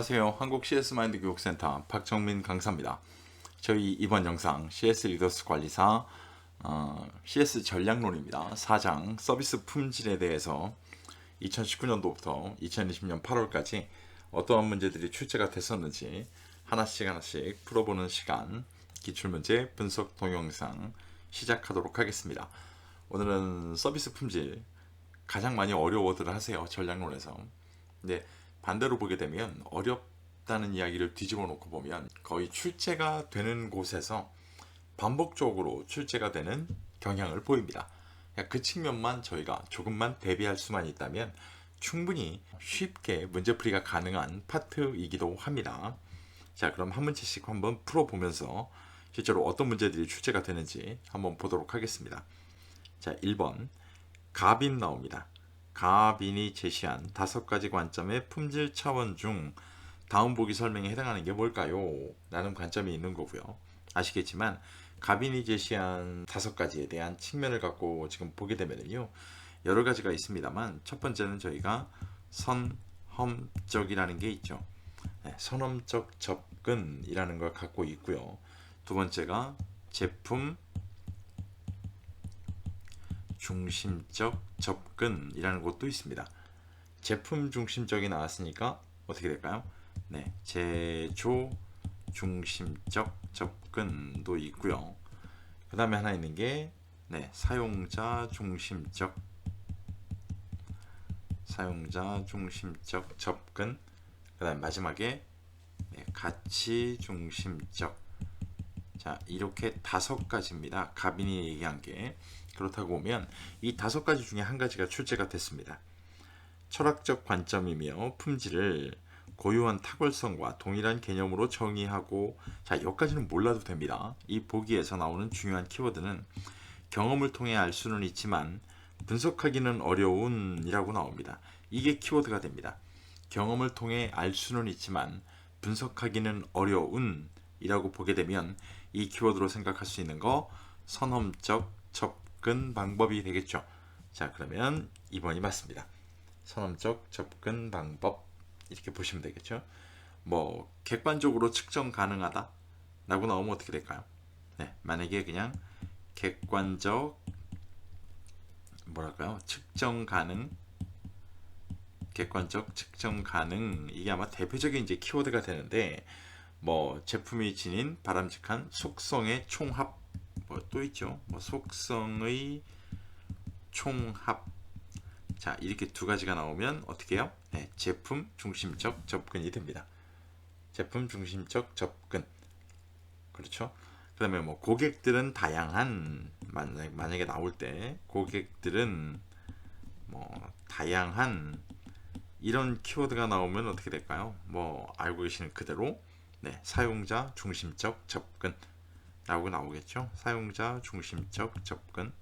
안녕하세요. 한국 CS 마인드 교육센터 박정민 강사입니다. 저희 이번 영상 CS 리더스 관리사 CS 전략론입니다. 4장 서비스 품질에 대해서 2019년도부터 2020년 8월까지 어떠한 문제들이 출제가 됐었는지 하나씩 풀어보는 시간, 기출문제 분석 동영상 시작하도록 하겠습니다. 오늘은 서비스 품질 가장 많이 어려워들 하세요. 전략론에서. 근데 반대로 보게 되면 어렵다는 이야기를 뒤집어 놓고 보면 거의 출제가 되는 곳에서 반복적으로 출제가 되는 경향을 보입니다. 그 측면만 저희가 조금만 대비할 수만 있다면 충분히 쉽게 문제풀이가 가능한 파트이기도 합니다. 자, 그럼 한 문제씩 한번 풀어보면서 실제로 어떤 문제들이 출제가 되는지 한번 보도록 하겠습니다. 자, 1번 가빈 나옵니다. 가빈이 제시한 5가지 관점의 품질 차원 중 다음 보기 설명에 해당하는 게 뭘까요? 라는 관점이 있는 거고요. 아시겠지만 가빈이 제시한 5가지에 대한 측면을 갖고 지금 보게 되면요, 여러 가지가 있습니다만 첫 번째는 저희가 선험적이라는 게 있죠. 선험적 접근이라는 걸 갖고 있고요. 두 번째가 제품 중심적 접근이라는 것도 있습니다. 제품 중심적이 나왔으니까 어떻게 될까요? 네, 제조 중심적 접근도 있고요. 그 다음에 하나 있는 게 사용자 중심적 접근. 그 다음에 마지막에 가치 중심적. 자, 이렇게 5가지입니다. 가빈이 얘기한 게. 그렇다고 보면 이 5가지 중에 한 가지가 출제가 됐습니다. 철학적 관점이며 품질을 고유한 탁월성과 동일한 개념으로 정의하고, 자, 여기까지는 몰라도 됩니다. 이 보기에서 나오는 중요한 키워드는 경험을 통해 알 수는 있지만 분석하기는 어려운 이라고 나옵니다. 이게 키워드가 됩니다. 경험을 통해 알 수는 있지만 분석하기는 어려운 이라고 보게 되면 이 키워드로 생각할 수 있는 거 선험적 접근 방법이 되겠죠. 자, 그러면 2번이 맞습니다. 선험적 접근 방법, 이렇게 보시면 되겠죠. 뭐 객관적으로 측정 가능하다 라고 나오면 어떻게 될까요? 만약에 그냥 객관적 객관적 측정 가능, 이게 아마 대표적인 이제 키워드가 되는데, 뭐 제품이 지닌 바람직한 속성의 총합, 뭐 또 있죠. 뭐 속성의 총합. 자, 이렇게 2가지가 나오면 어떻게 해요? 제품 중심적 접근이 됩니다. 제품 중심적 접근. 그렇죠. 그 다음에 뭐 고객들은 다양한, 만약에 나올 때 고객들은 뭐 다양한, 이런 키워드가 나오면 어떻게 될까요? 뭐 알고 계시는 그대로 사용자 중심적 접근 라고 나오겠죠. 사용자 중심적 접근.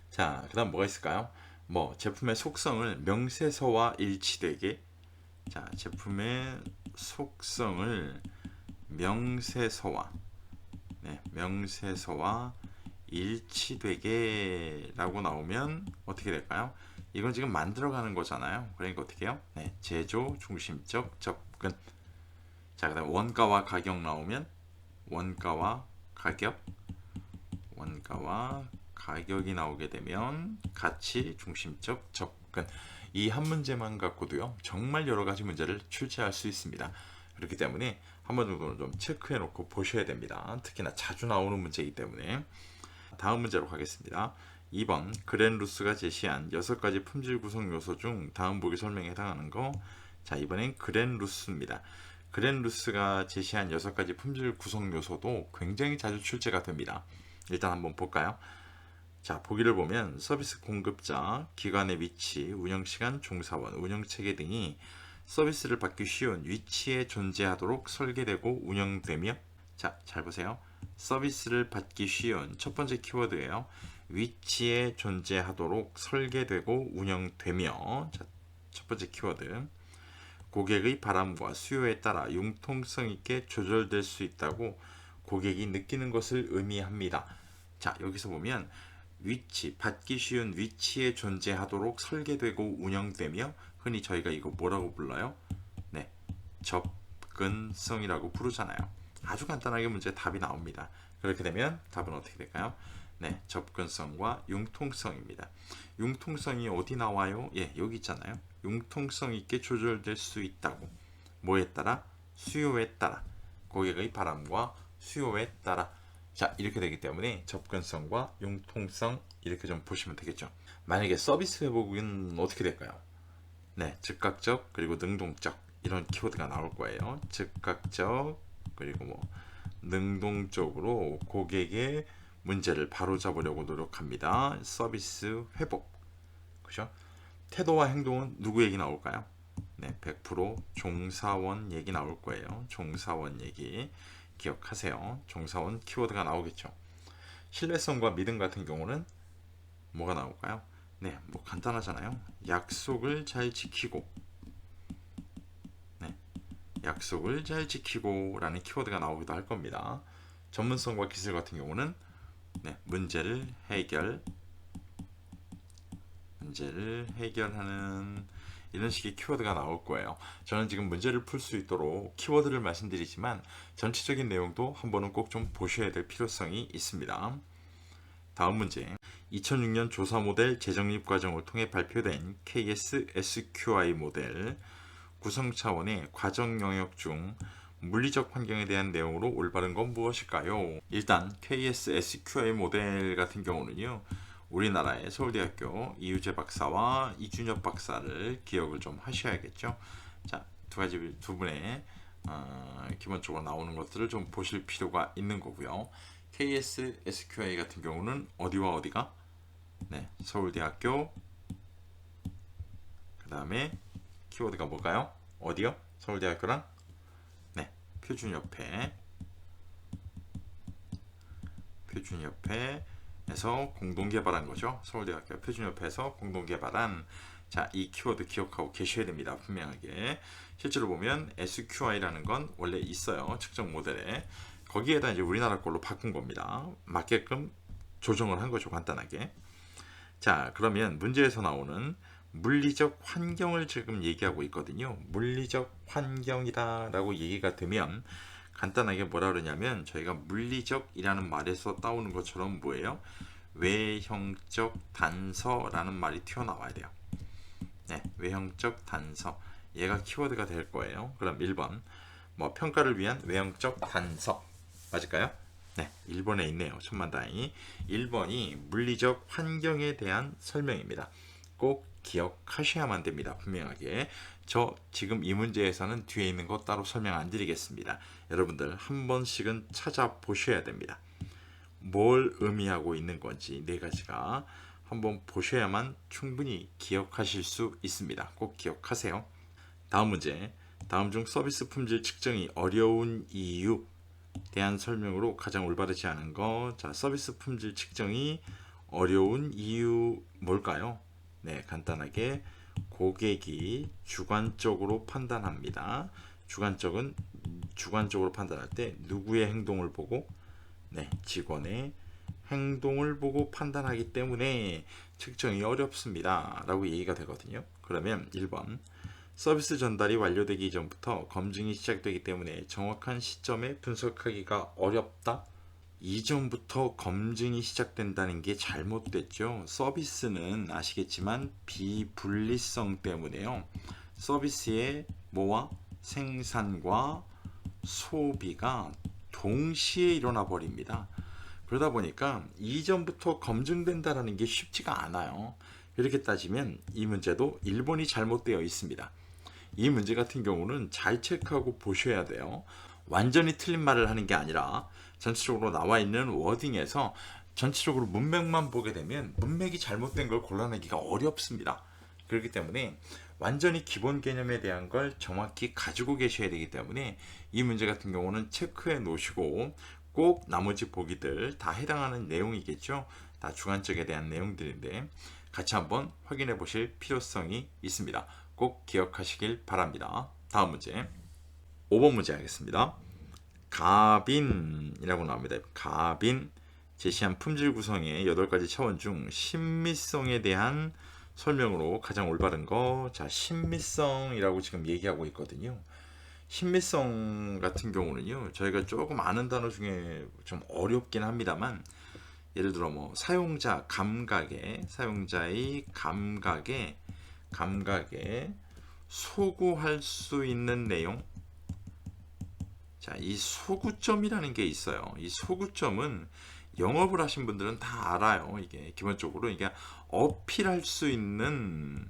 자, 그 다음 뭐가 있을까요? 뭐 제품의 속성을 명세서와 일치되게. 자, 제품의 속성을 명세서와 일치되게 라고 나오면 어떻게 될까요? 이건 지금 만들어가는 거잖아요. 그러니까 어떻게 해요? 제조 중심적 접근. 자, 그 다음 원가와 가격 나오면 원가와 가격이 나오게 되면 가치 중심적 접근. 이 한 문제만 갖고도요, 정말 여러 가지 문제를 출제할 수 있습니다. 그렇기 때문에 한 번 정도는 좀 체크해 놓고 보셔야 됩니다. 특히나 자주 나오는 문제이기 때문에. 다음 문제로 가겠습니다. 2번 그랜루스가 제시한 6가지 품질 구성 요소 중 다음 보기 설명에 해당하는 거. 자, 이번엔 그랜루스입니다. 그랜루스가 제시한 6가지 품질 구성 요소도 굉장히 자주 출제가 됩니다. 일단 한번 볼까요? 자, 보기를 보면 서비스 공급자, 기관의 위치, 운영시간, 종사원, 운영체계 등이 서비스를 받기 쉬운 위치에 존재하도록 설계되고 운영되며. 자, 잘 보세요. 서비스를 받기 쉬운 첫 번째 키워드예요. 위치에 존재하도록 설계되고 운영되며. 자, 첫 번째 키워드. 고객의 바람과 수요에 따라 융통성 있게 조절될 수 있다고 고객이 느끼는 것을 의미합니다. 자, 여기서 보면 위치, 받기 쉬운 위치에 존재하도록 설계되고 운영되며 흔히 저희가 이거 뭐라고 불러요? 네, 접근성이라고 부르잖아요. 아주 간단하게 문제 답이 나옵니다. 그렇게 되면 답은 어떻게 될까요? 네, 접근성과 융통성입니다. 융통성이 어디 나와요? 예, 여기 있잖아요. 융통성 있게 조절될 수 있다고. 뭐에 따라? 수요에 따라. 고객의 바람과 수요에 따라. 자, 이렇게 되기 때문에 접근성과 융통성 이렇게 좀 보시면 되겠죠. 만약에 서비스 회복은 어떻게 될까요? 네, 즉각적 그리고 능동적 이런 키워드가 나올 거예요. 즉각적 그리고 뭐 능동적으로 고객의 문제를 바로잡으려고 노력합니다. 서비스 회복. 그죠? 태도와 행동은 누구 얘기 나올까요? 네, 100% 종사원 얘기 나올 거예요. 종사원 얘기 기억하세요. 종사원 키워드가 나오겠죠. 신뢰성과 믿음 같은 경우는 뭐가 나올까요? 네, 뭐 간단하잖아요. 약속을 잘 지키고, 네, 약속을 잘 지키고라는 키워드가 나오기도 할 겁니다. 전문성과 기술 같은 경우는 네, 문제를 해결하는 이런 식의 키워드가 나올 거예요. 저는 지금 문제를 풀 수 있도록 키워드를 말씀드리지만 전체적인 내용도 한번은 꼭 좀 보셔야 될 필요성이 있습니다. 다음 문제. 2006년 조사 모델 재정립 과정을 통해 발표된 KS-SQI 모델 구성 차원의 과정 영역 중 물리적 환경에 대한 내용으로 올바른 건 무엇일까요? 일단 KS-SQI 모델 같은 경우는요. 우리나라의 서울대학교 이유재 박사와 이준엽 박사를 기억을 좀 하셔야겠죠. 자, 두 분의 기본적으로 나오는 것들을 좀 보실 필요가 있는 거고요. KS SQI 같은 경우는 어디와 어디가? 네, 서울대학교. 그 다음에 키워드가 뭘까요? 어디요? 서울대학교랑 네, 표준협회에서 공동 개발한 거죠. 서울대학교 표준협회에서 공동 개발한. 자, 이 키워드 기억하고 계셔야 됩니다. 분명하게. 실제로 보면 SQI라는 건 원래 있어요. 측정 모델에. 거기에다 이제 우리나라 걸로 바꾼 겁니다. 맞게끔 조정을 한 거죠. 간단하게. 자, 그러면 문제에서 나오는 물리적 환경을 지금 얘기하고 있거든요. 물리적 환경이다 라고 얘기가 되면 간단하게 뭐라 그러냐면 저희가 물리적이라는 말에서 따오는 것처럼 뭐예요? 외형적 단서라는 말이 튀어나와야 돼요. 네, 외형적 단서. 얘가 키워드가 될 거예요. 그럼 1번. 뭐 평가를 위한 외형적 단서. 맞을까요? 네, 1번에 있네요. 천만다행히. 1번이 물리적 환경에 대한 설명입니다. 꼭 기억하셔야만 됩니다. 분명하게. 저 지금 이 문제에서는 뒤에 있는 거 따로 설명 안 드리겠습니다. 여러분들 한 번씩은 찾아보셔야 됩니다. 뭘 의미하고 있는 건지 네 가지가 한번 보셔야만 충분히 기억하실 수 있습니다. 꼭 기억하세요. 다음 문제. 다음 중 서비스 품질 측정이 어려운 이유 대한 설명으로 가장 올바르지 않은 거. 자, 서비스 품질 측정이 어려운 이유 뭘까요? 네, 간단하게 고객이 주관적으로 판단합니다. 주관적으로 판단할 때 누구의 행동을 보고 네, 직원의 행동을 보고 판단하기 때문에 측정이 어렵습니다. 라고 얘기가 되거든요. 그러면 1번. 서비스 전달이 완료되기 전부터 검증이 시작되기 때문에 정확한 시점에 분석하기가 어렵다. 이전부터 검증이 시작된다는 게 잘못됐죠. 서비스는 아시겠지만 비분리성 때문에요. 서비스의 뭐와 생산과 소비가 동시에 일어나 버립니다. 그러다 보니까 이전부터 검증된다는 게 쉽지가 않아요. 이렇게 따지면 이 문제도 1번이 잘못되어 있습니다. 이 문제 같은 경우는 잘 체크하고 보셔야 돼요. 완전히 틀린 말을 하는 게 아니라 전체적으로 나와 있는 워딩에서 전체적으로 문맥만 보게 되면 문맥이 잘못된 걸 골라내기가 어렵습니다. 그렇기 때문에 완전히 기본 개념에 대한 걸 정확히 가지고 계셔야 되기 때문에 이 문제 같은 경우는 체크해 놓으시고 꼭 나머지 보기들 다 해당하는 내용이겠죠. 다 주관적에 대한 내용들인데 같이 한번 확인해 보실 필요성이 있습니다. 꼭 기억하시길 바랍니다. 다음 문제 5번 문제 하겠습니다. 가빈이라고 나옵니다. 가빈 제시한 품질 구성의 8가지 차원 중 신미성에 대한 설명으로 가장 올바른 거, 자, 신미성이라고 지금 얘기하고 있거든요. 신미성 같은 경우는요, 저희가 조금 아는 단어 중에 좀 어렵긴 합니다만, 예를 들어 뭐 사용자의 감각에 소구할 수 있는 내용. 자, 이 소구점이라는 게 있어요. 이 소구점은 영업을 하신 분들은 다 알아요. 이게 기본적으로 이게 어필할 수 있는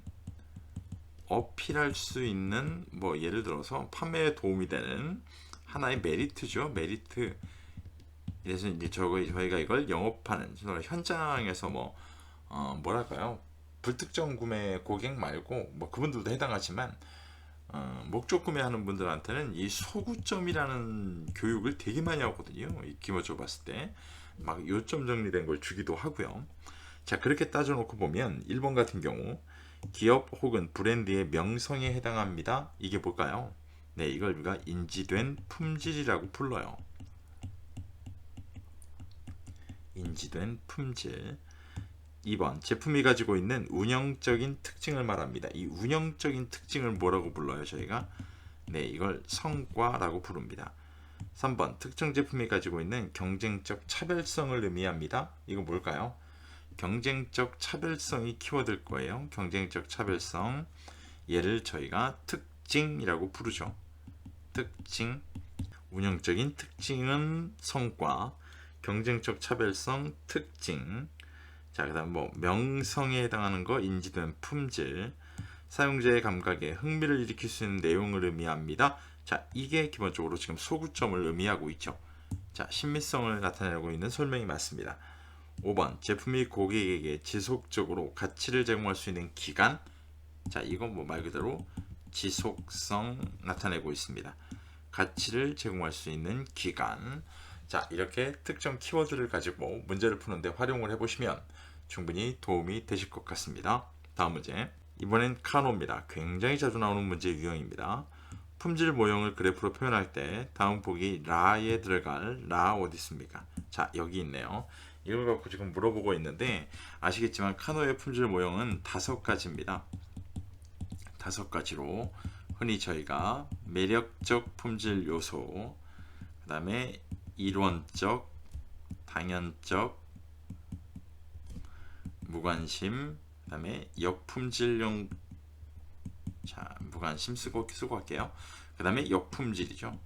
뭐 예를 들어서 판매에 도움이 되는 하나의 메리트죠. 메리트. 그래서 이제 저희가 이걸 영업하는 현장에서 뭐랄까요? 불특정 구매 고객 말고 뭐 그분들도 해당하지만 목적 구매하는 분들한테는 이 소구점이라는 교육을 되게 많이 하거든요. 기본적으로 봤을 때 막 요점 정리된 걸 주기도 하고요. 자, 그렇게 따져놓고 보면 1번 같은 경우 기업 혹은 브랜드의 명성에 해당합니다. 이게 뭘까요? 네, 이걸 우리가 인지된 품질이라고 불러요. 인지된 품질. 2번 제품이 가지고 있는 운영적인 특징을 말합니다. 이 운영적인 특징을 뭐라고 불러요? 저희가 네, 이걸 성과라고 부릅니다. 3번 특정 제품이 가지고 있는 경쟁적 차별성을 의미합니다. 이거 뭘까요? 경쟁적 차별성이 키워드일 거예요. 경쟁적 차별성. 얘를 저희가 특징이라고 부르죠. 특징. 운영적인 특징은 성과, 경쟁적 차별성 특징. 자, 그다음 뭐 명성에 해당하는 거 인지된 품질, 사용자의 감각에 흥미를 일으킬 수 있는 내용을 의미합니다. 자, 이게 기본적으로 지금 소구점을 의미하고 있죠. 자, 신미성을 나타내고 있는 설명이 맞습니다. 5번 제품이 고객에게 지속적으로 가치를 제공할 수 있는 기간. 자, 이건 뭐 말 그대로 지속성 나타내고 있습니다. 가치를 제공할 수 있는 기간. 자, 이렇게 특정 키워드를 가지고 문제를 푸는데 활용을 해보시면 충분히 도움이 되실 것 같습니다. 다음 문제. 이번엔 카노입니다. 굉장히 자주 나오는 문제 유형입니다. 품질 모형을 그래프로 표현할 때 다음 보기 라에 들어갈 라 어디 있습니까? 자, 여기 있네요. 이걸 갖고 지금 물어보고 있는데 아시겠지만 카노의 품질 모형은 5가지입니다. 5가지로 흔히 저희가 매력적 품질 요소, 그 다음에 이론적, 당연적, 무관심, 그 다음에 역품질용. 자, 무관심 쓰고 할게요. 그 다음에 역품질이죠.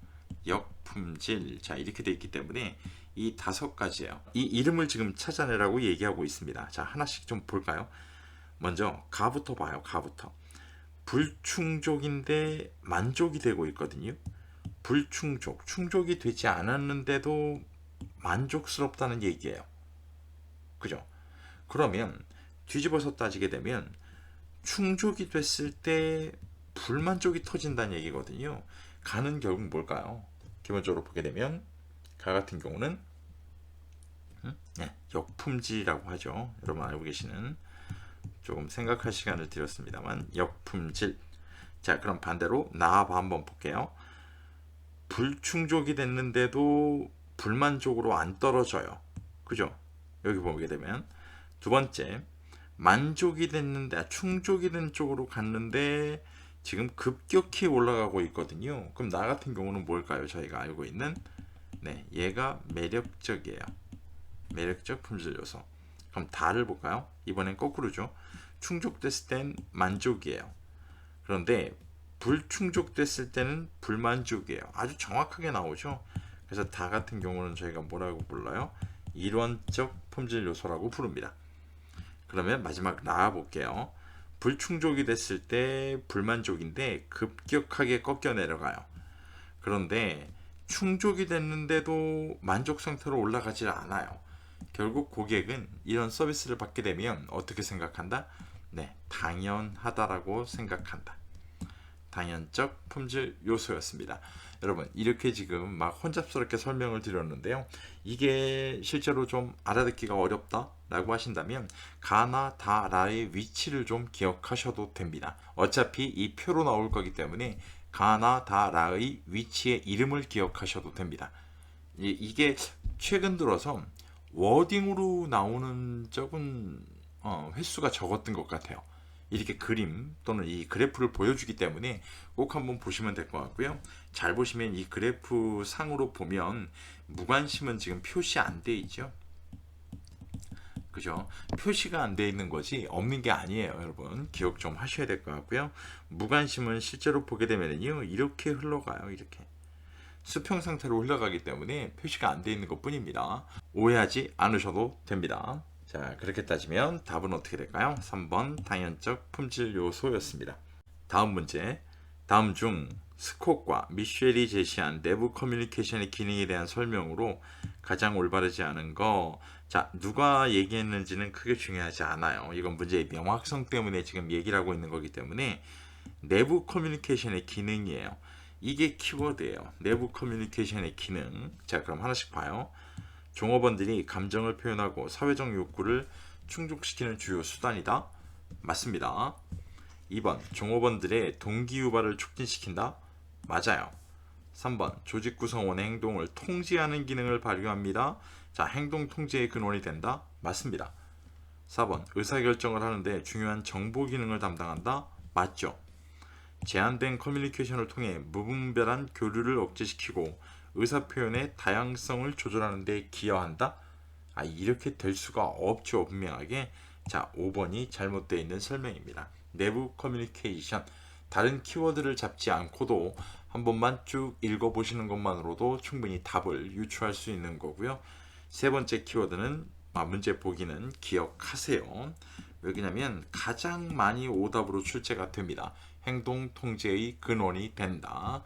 역품질. 자, 이렇게 되어 있기 때문에 이 5가지예요. 이 이름을 지금 찾아내라고 얘기하고 있습니다. 자, 하나씩 좀 볼까요? 먼저 가부터 봐요. 가부터. 불충족인데 만족이 되고 있거든요. 불충족. 충족이 되지 않았는데도 만족스럽다는 얘기예요. 그죠? 그러면 뒤집어서 따지게 되면 충족이 됐을 때 불만족이 터진다는 얘기거든요. 가는 결국 뭘까요? 기본적으로 보게 되면 가 같은 경우는 네, 역품질이라고 하죠. 여러분 알고 계시는, 조금 생각할 시간을 드렸습니다만 역품질. 자, 그럼 반대로 나 한번 볼게요. 불충족이 됐는데도 불만족으로 안 떨어져요. 그죠? 여기 보게 되면 두 번째, 만족이 됐는데 충족이 된 쪽으로 갔는데 지금 급격히 올라가고 있거든요. 그럼 나 같은 경우는 뭘까요? 저희가 알고 있는 네, 얘가 매력적이에요. 매력적 품질 요소. 그럼 다를 볼까요? 이번엔 거꾸로죠. 충족됐을 땐 만족이에요. 그런데 불충족됐을 때는 불만족이에요. 아주 정확하게 나오죠. 그래서 다 같은 경우는 저희가 뭐라고 불러요? 이론적 품질 요소라고 부릅니다. 그러면 마지막 나 볼게요. 불충족이 됐을 때 불만족인데 급격하게 꺾여 내려가요. 그런데 충족이 됐는데도 만족 상태로 올라가지 않아요. 결국 고객은 이런 서비스를 받게 되면 어떻게 생각한다? 네, 당연하다라고 생각한다. 당연적 품질 요소였습니다. 여러분, 이렇게 지금 막 혼잡스럽게 설명을 드렸는데요. 이게 실제로 좀 알아듣기가 어렵다 라고 하신다면 가나 다 라의 위치를 좀 기억하셔도 됩니다. 어차피 이 표로 나올 거기 때문에 가나 다 라의 위치의 이름을 기억하셔도 됩니다. 이게 최근 들어서 워딩으로 나오는 적은 횟수가 적었던 것 같아요. 이렇게 그림 또는 이 그래프를 보여주기 때문에 꼭 한번 보시면 될 것 같고요. 잘 보시면 이 그래프 상으로 보면 무관심은 지금 표시 안 돼 있죠. 그죠? 표시가 안 돼 있는 거지 없는 게 아니에요. 여러분 기억 좀 하셔야 될 것 같고요. 무관심은 실제로 보게 되면요 이렇게 흘러가요. 이렇게 수평 상태로 흘러가기 때문에 표시가 안 돼 있는 것 뿐입니다. 오해하지 않으셔도 됩니다. 자, 그렇게 따지면 답은 어떻게 될까요? 3번 당연적 품질 요소였습니다. 다음 문제. 다음 중 스콧과 미셸이 제시한 내부 커뮤니케이션의 기능에 대한 설명으로 가장 올바르지 않은 거. 자, 누가 얘기했는지는 크게 중요하지 않아요. 이건 문제의 명확성 때문에 지금 얘기를 하고 있는 거기 때문에 내부 커뮤니케이션의 기능이에요. 이게 키워드예요. 내부 커뮤니케이션의 기능. 자, 그럼 하나씩 봐요. 종업원들이 감정을 표현하고 사회적 욕구를 충족시키는 주요 수단이다. 맞습니다. 2번 종업원들의 동기유발을 촉진시킨다. 맞아요. 3번 조직 구성원의 행동을 통제하는 기능을 발휘합니다. 자, 행동 통제의 근원이 된다. 맞습니다. 4번 의사결정을 하는데 중요한 정보 기능을 담당한다. 맞죠. 제한된 커뮤니케이션을 통해 무분별한 교류를 억제시키고 의사표현의 다양성을 조절하는 데 기여한다? 이렇게 될 수가 없죠. 분명하게. 자, 5번이 잘못되어 있는 설명입니다. 내부 커뮤니케이션. 다른 키워드를 잡지 않고도 한 번만 쭉 읽어보시는 것만으로도 충분히 답을 유추할 수 있는 거고요. 세 번째 키워드는 문제 보기는 기억하세요. 왜냐면 가장 많이 오답으로 출제가 됩니다. 행동 통제의 근원이 된다.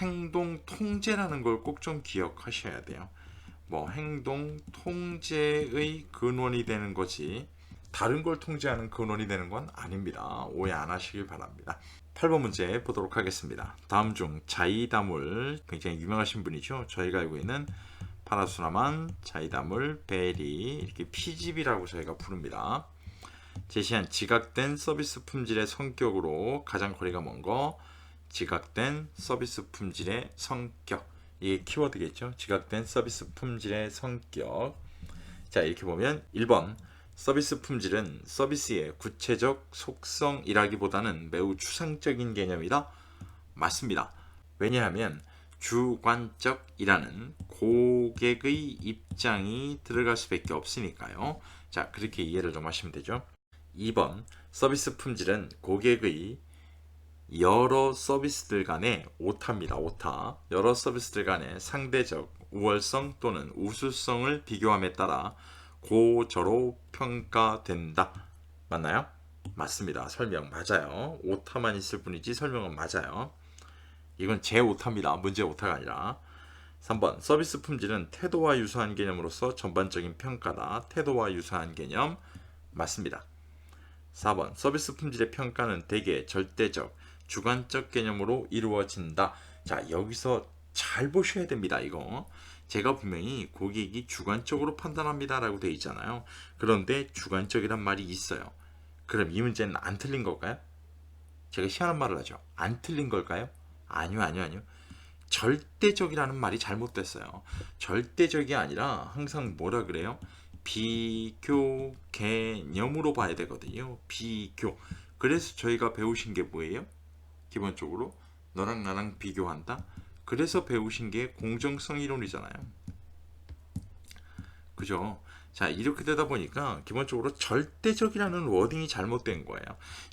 행동 통제라는 걸 꼭 좀 기억하셔야 돼요. 행동 통제의 근원이 되는 거지 다른 걸 통제하는 근원이 되는 건 아닙니다. 오해 안 하시길 바랍니다. 8번 문제 보도록 하겠습니다. 다음 중 자이다물 굉장히 유명하신 분이죠. 저희가 알고 있는 파라수라만, 자이다물, 베리 이렇게 피집이라고 저희가 부릅니다. 제시한 지각된 서비스 품질의 성격으로 가장 거리가 먼 거. 지각된 서비스 품질의 성격. 이게 키워드겠죠. 지각된 서비스 품질의 성격. 자, 이렇게 보면 1번 서비스 품질은 서비스의 구체적 속성이라기보다는 매우 추상적인 개념이다. 맞습니다. 왜냐하면 주관적이라는 고객의 입장이 들어갈 수밖에 없으니까요. 자, 그렇게 이해를 좀 하시면 되죠. 2번 서비스 품질은 고객의 여러 서비스들 간의 오타입니다. 오타. 여러 서비스들 간의 상대적 우월성 또는 우수성을 비교함에 따라 고저로 평가된다. 맞나요? 맞습니다. 설명 맞아요. 오타만 있을 뿐이지 설명은 맞아요. 이건 제 오타입니다. 문제 오타가 아니라. 3번 서비스 품질은 태도와 유사한 개념으로서 전반적인 평가다. 태도와 유사한 개념 맞습니다. 4번 서비스 품질의 평가는 대개 절대적, 주관적 개념으로 이루어진다. 자, 여기서 잘 보셔야 됩니다. 이거 제가 분명히 고객이 주관적으로 판단합니다 라고 되어 있잖아요. 그런데 주관적이란 말이 있어요. 그럼 이 문제는 안 틀린 걸까요? 제가 희한한 말을 하죠. 안 틀린 걸까요? 아니요. 절대적이라는 말이 잘못됐어요. 절대적이 아니라 항상 뭐라 그래요? 비교 개념으로 봐야 되거든요. 비교. 그래서 저희가 배우신 게 뭐예요? 기본적으로 너랑 나랑 비교한다. 그래서 배우신 게 공정성 이론이잖아요. 그죠? 자, 이렇게 되다 보니까 기본적으로 절대적이라는 워딩이 잘못된 거예요.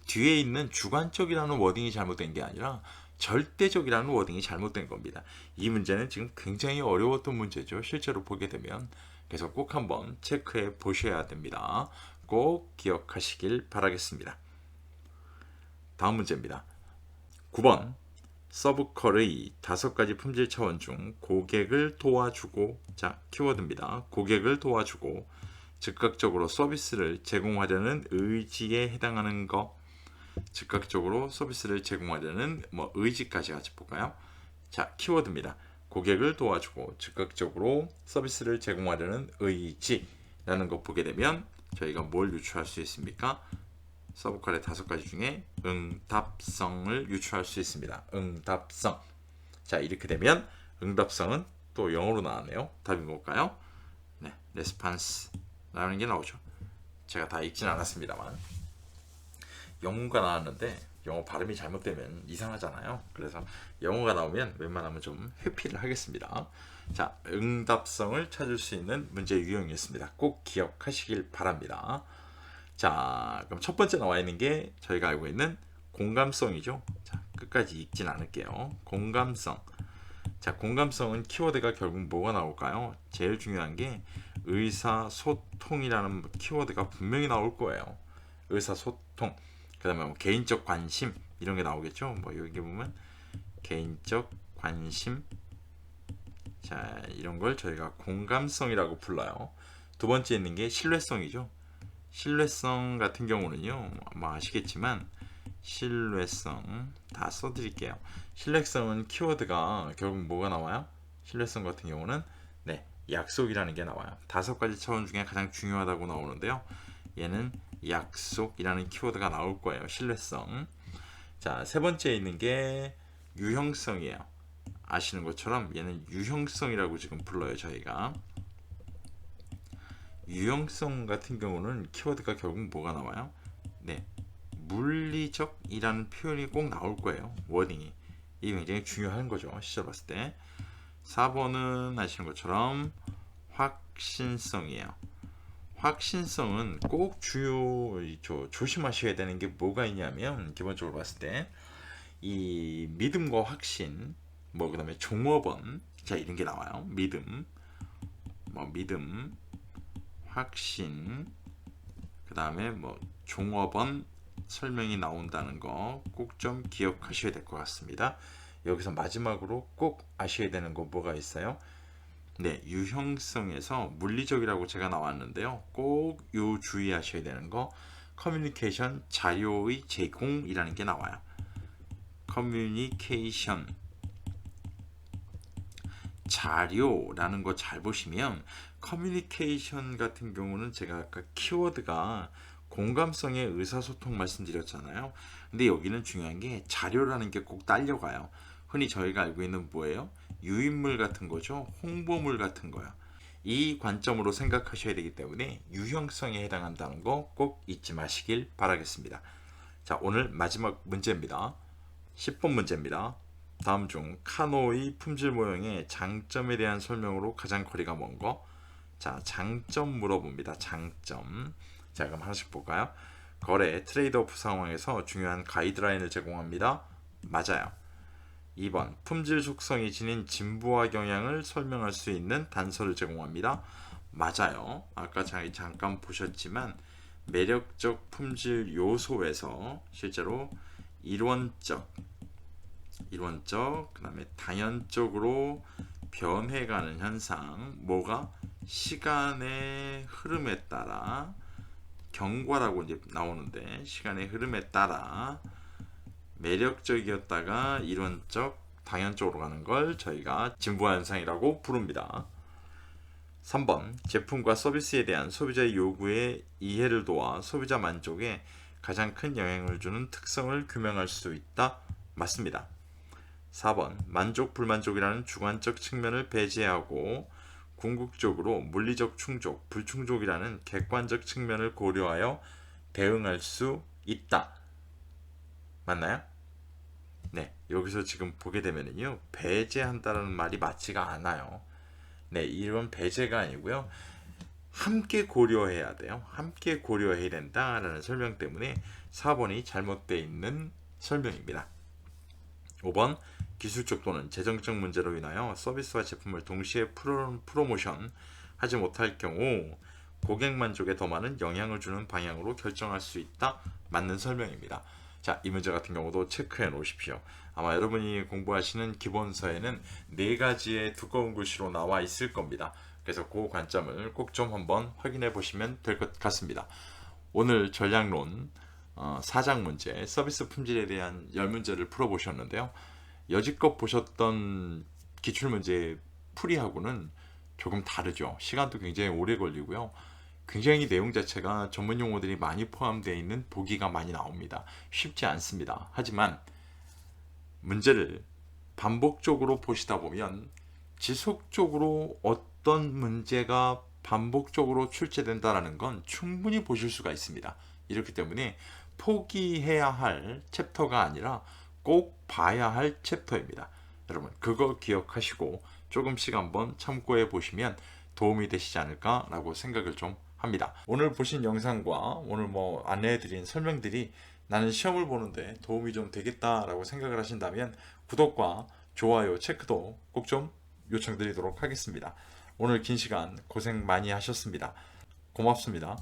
뒤에 있는 주관적이라는 워딩이 잘못된 게 아니라 절대적이라는 워딩이 잘못된 겁니다. 이 문제는 지금 굉장히 어려웠던 문제죠. 실제로 보게 되면. 그래서 꼭 한번 체크해 보셔야 됩니다. 꼭 기억하시길 바라겠습니다. 다음 문제입니다. 9번 서브컬의 5가지 품질 차원 중 고객을 도와주고, 자, 키워드입니다. 고객을 도와주고 즉각적으로 서비스를 제공하려는 의지에 해당하는 거. 즉각적으로 서비스를 제공하려는 의지까지 같이 볼까요? 자, 키워드입니다. 고객을 도와주고 즉각적으로 서비스를 제공하려는 의지라는 거 보게 되면 저희가 뭘 유추할 수 있습니까? 서브컬의 5가지 중에 응답성을 유추할 수 있습니다. 응답성. 자, 이렇게 되면 응답성은 또 영어로 나왔네요. 답이 뭘까요? 네, response라는 게 나오죠. 제가 다 읽진 않았습니다만 영어가 나왔는데 영어 발음이 잘못되면 이상하잖아요. 그래서 영어가 나오면 웬만하면 좀 회피를 하겠습니다. 자, 응답성을 찾을 수 있는 문제 유형이었습니다. 꼭 기억하시길 바랍니다. 자, 그럼 첫 번째 나와 있는 게 저희가 알고 있는 공감성이죠. 자, 끝까지 읽진 않을게요. 공감성. 자, 공감성은 키워드가 결국 뭐가 나올까요? 제일 중요한 게 의사소통이라는 키워드가 분명히 나올 거예요. 의사소통. 그 다음에 뭐 개인적 관심 이런 게 나오겠죠. 뭐 여기 보면 개인적 관심. 자, 이런 걸 저희가 공감성이라고 불러요. 두 번째 있는 게 신뢰성이죠. 신뢰성 같은 경우는요, 아마 아시겠지만 신뢰성 다 써드릴게요. 신뢰성은 키워드가 결국 뭐가 나와요? 신뢰성 같은 경우는 네, 약속이라는 게 나와요. 5가지 차원 중에 가장 중요하다고 나오는데요. 얘는 약속이라는 키워드가 나올 거예요. 신뢰성. 자, 세 번째 있는 게 유형성이에요. 아시는 것처럼 얘는 유형성이라고 지금 불러요. 저희가 유형성 같은 경우는 키워드가 결국 뭐가 나와요? 네, 물리적이라는 표현이 꼭 나올 거예요. 워딩이. 이게 굉장히 중요한 거죠. 시절 봤을 때. 4번은 아시는 것처럼 확신성이에요. 확신성은 꼭 조심하셔야 되는 게 뭐가 있냐면 기본적으로 봤을 때 이 믿음과 확신, 뭐 그다음에 종업원, 자 이런 게 나와요. 믿음, 확신, 그다음에 뭐 종업원 설명이 나온다는 거 꼭 좀 기억하셔야 될 것 같습니다. 여기서 마지막으로 꼭 아셔야 되는 거 뭐가 있어요? 네, 유형성에서 물리적이라고 제가 나왔는데요. 꼭 요 주의하셔야 되는 거 커뮤니케이션 자료의 제공이라는 게 나와요. 커뮤니케이션 자료라는 거 잘 보시면 커뮤니케이션 같은 경우는 제가 아까 키워드가 공감성의 의사소통 말씀드렸잖아요. 근데 여기는 중요한 게 자료라는 게 꼭 딸려가요. 흔히 저희가 알고 있는 뭐예요? 유인물 같은 거죠. 홍보물 같은 거야. 이 관점으로 생각하셔야 되기 때문에 유형성에 해당한다는 거 꼭 잊지 마시길 바라겠습니다. 자, 오늘 마지막 문제입니다. 10번 문제입니다. 다음 중 카노의 품질 모형의 장점에 대한 설명으로 가장 거리가 먼 거. 자, 장점 물어봅니다. 장점. 자, 그럼 하나씩 볼까요? 거래, 트레이드오프 상황에서 중요한 가이드라인을 제공합니다. 맞아요. 2번, 품질 속성이 지닌 진부와 경향을 설명할 수 있는 단서를 제공합니다. 맞아요. 아까 잠깐 보셨지만 매력적 품질 요소에서 실제로 이론적, 그 다음에 단연적으로 변해가는 현상, 뭐가 시간의 흐름에 따라 경과라고 이제 나오는데 시간의 흐름에 따라 매력적이었다가 이론적, 당연적으로 가는 걸 저희가 진부화 현상이라고 부릅니다. 3번, 제품과 서비스에 대한 소비자의 요구에 이해를 도와 소비자 만족에 가장 큰 영향을 주는 특성을 규명할 수 있다. 맞습니다. 4번, 만족, 불만족이라는 주관적 측면을 배제하고 궁극적으로 물리적 충족, 불충족이라는 객관적 측면을 고려하여 대응할 수 있다. 맞나요? 네, 여기서 지금 보게 되면요, 배제한다는 말이 맞지가 않아요. 네, 이런 배제가 아니고요, 함께 고려해야 돼요. 함께 고려해야 된다라는 설명 때문에 4번이 잘못되어 있는 설명입니다. 5번, 기술적 또는 재정적 문제로 인하여 서비스와 제품을 동시에 프로모션 하지 못할 경우 고객 만족에 더 많은 영향을 주는 방향으로 결정할 수 있다. 맞는 설명입니다. 자, 이 문제 같은 경우도 체크해 놓으십시오. 아마 여러분이 공부하시는 기본서에는 4가지의 두꺼운 글씨로 나와 있을 겁니다. 그래서 그 관점을 꼭 좀 한번 확인해 보시면 될 것 같습니다. 오늘 전략론 4장 문제 서비스 품질에 대한 10문제를 풀어보셨는데요. 여지껏 보셨던 기출문제 풀이하고는 조금 다르죠. 시간도 굉장히 오래 걸리고요. 굉장히 내용 자체가 전문 용어들이 많이 포함되어 있는 보기가 많이 나옵니다. 쉽지 않습니다. 하지만 문제를 반복적으로 보시다 보면 지속적으로 어떤 문제가 반복적으로 출제된다라는 건 충분히 보실 수가 있습니다. 이렇기 때문에 포기해야 할 챕터가 아니라 꼭 봐야 할 챕터입니다. 여러분 그거 기억하시고 조금씩 한번 참고해 보시면 도움이 되시지 않을까라고 생각을 좀 합니다. 오늘 보신 영상과 오늘 뭐 안내해 드린 설명들이 나는 시험을 보는데 도움이 좀 되겠다라고 생각을 하신다면 구독과 좋아요 체크도 꼭 좀 요청드리도록 하겠습니다. 오늘 긴 시간 고생 많이 하셨습니다. 고맙습니다.